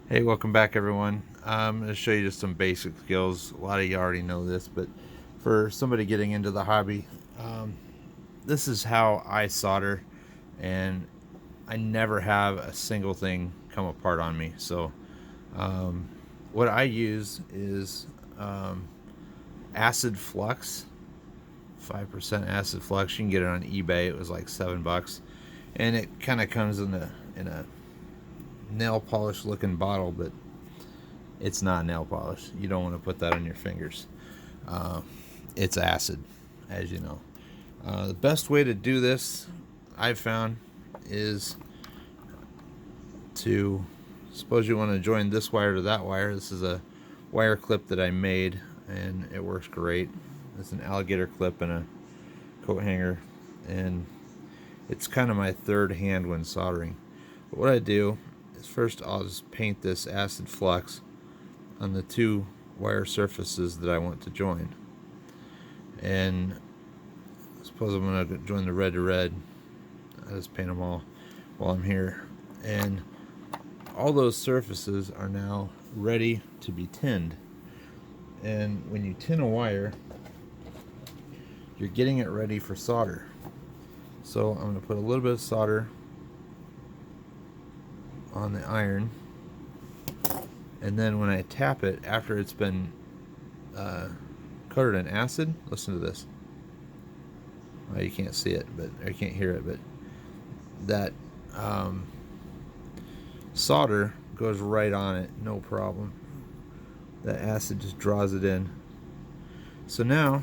Hey, welcome back everyone. I'm going to show you just some basic skills. A lot of you already know this, but for somebody getting into the hobby, this is how I solder, and I never have a single thing come apart on me. So um, what I use is acid flux, 5% acid flux. You can get it on eBay. It was like $7, and it kind of comes in a nail polish looking bottle, but it's not nail polish. You don't want to put that on your fingers. Uh, it's acid, as you know. The best way to do this, I've found, is to suppose you want to join this wire to that wire. This is a wire clip that I made, and it works great. It's an alligator clip and a coat hanger, and it's kind of my third hand when soldering. But what I do is first I'll just paint this acid flux on the two wire surfaces that I want to join. And suppose I'm going to join the red to red. I just paint them all while I'm here. And all those surfaces are now ready to be tinned. And when you tin a wire, you're getting it ready for solder. So I'm going to put a little bit of solder on the iron, and then when I tap it after it's been coated in acid, listen to this. Well, you can't see it, but or you can't hear it, but that solder goes right on it, no problem. That acid just draws it in. So now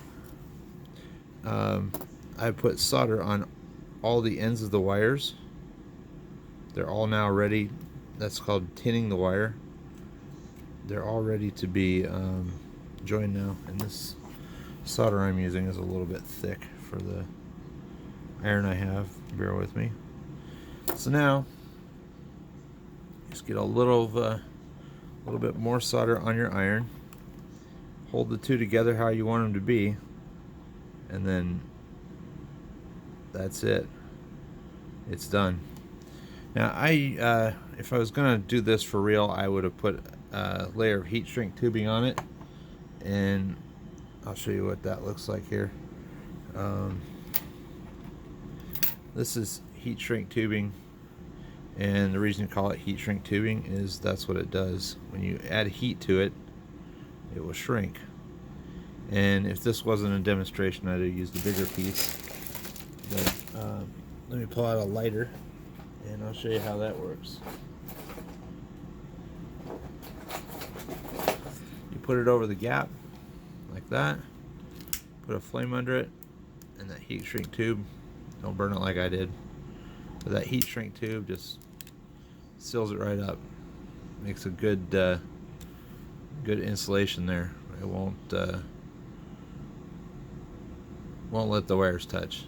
I put solder on all the ends of the wires. They're all now ready. That's called tinning the wire. They're all ready to be joined now, and this solder I'm using is a little bit thick for the iron I have. Bear with me. So now just get a little bit more solder on your iron. Hold the two together how you want them to be, and then that's it. It's done. Now if I was gonna do this for real, I would have put a layer of heat shrink tubing on it, and I'll show you what that looks like here. This is heat shrink tubing, and the reason you call it heat shrink tubing is that's what it does. When you add heat to it, it will shrink. And if this wasn't a demonstration, I'd have used a bigger piece. But let me pull out a lighter, and I'll show you how that works. You put it over the gap like that, put a flame under it, and that heat shrink tube, don't burn it like I did, but that heat shrink tube just seals it right up. Makes a good good insulation there. It won't let the wires touch.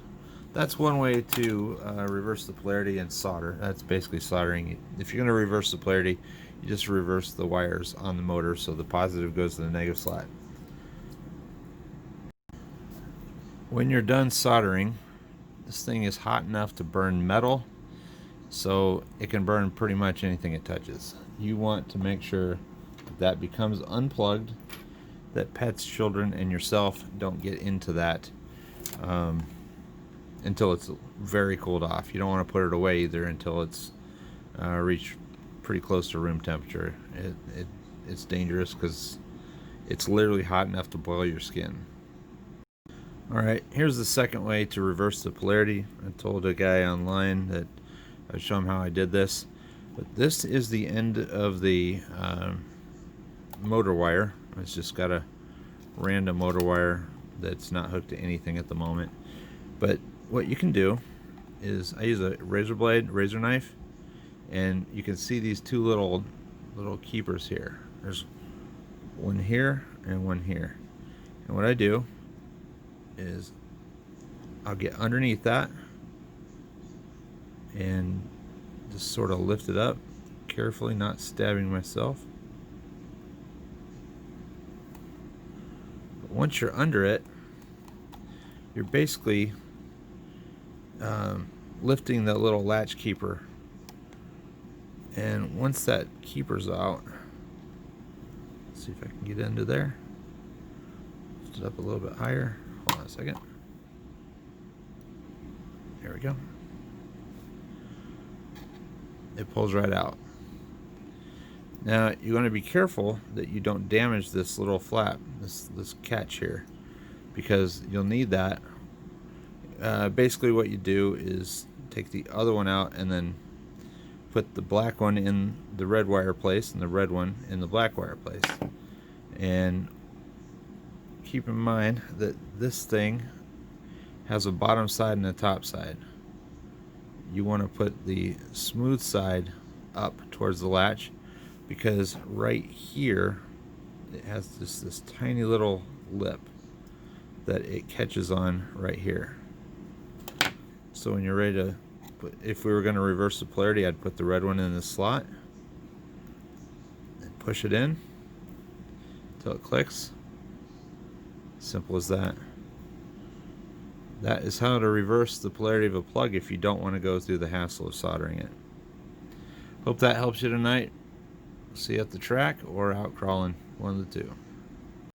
That's one way to reverse the polarity and solder. That's basically soldering. If you're going to reverse the polarity, you just reverse the wires on the motor so the positive goes to the negative slot. When you're done soldering, this thing is hot enough to burn metal, so it can burn pretty much anything it touches. You want to make sure that becomes unplugged, that pets, children, and yourself don't get into that until it's very cooled off. You don't want to put it away either until it's reached pretty close to room temperature. It's dangerous because it's literally hot enough to boil your skin. Alright, here's the second way to reverse the polarity. I told a guy online that I'd show him how I did this. But this is the end of the motor wire. It's just got a random motor wire that's not hooked to anything at the moment. But what you can do is I use a razor blade, razor knife, and you can see these two little keepers here. There's one here and one here. And what I do is I'll get underneath that and just sort of lift it up carefully, not stabbing myself. But once you're under it, you're basically lifting the little latch keeper And once that keeper's out, let's see if I can get into there. Lift it up a little bit higher. Hold on a second. There we go. It pulls right out. Now you want to be careful that you don't damage this little flap, this catch here, because you'll need that. Basically what you do is take the other one out and then put the black one in the red wire place and the red one in the black wire place. And keep in mind that this thing has a bottom side and a top side. You want to put the smooth side up towards the latch, because right here it has this tiny little lip that it catches on right here. So when you're ready to put, if we were going to reverse the polarity, I'd put the red one in the slot and push it in until it clicks. Simple as that. That is how to reverse the polarity of a plug if you don't want to go through the hassle of soldering it. Hope that helps you tonight. See you at the track or out crawling, one of the two.